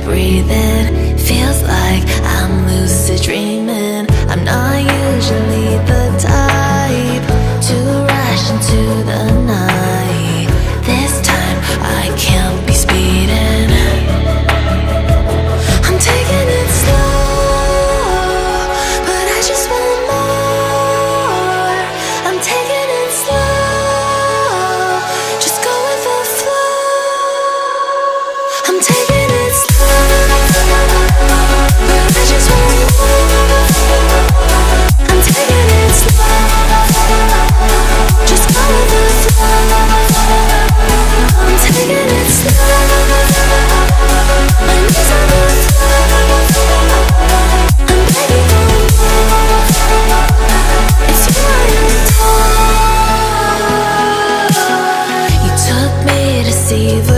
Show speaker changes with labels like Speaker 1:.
Speaker 1: breathing. Feels like I'm lucid dreaming. I'm not usually the type to rush into the night. This time I can't be speeding. I'm taking it slow, but I just want more. I'm taking it slow, just go with the flow. I'm taking it slow, but I just want more. I'm taking it slow, just go with the flow. I'm taking it slow, my knees on the floor. I'm begging for more. It's you I adore. You took me to see the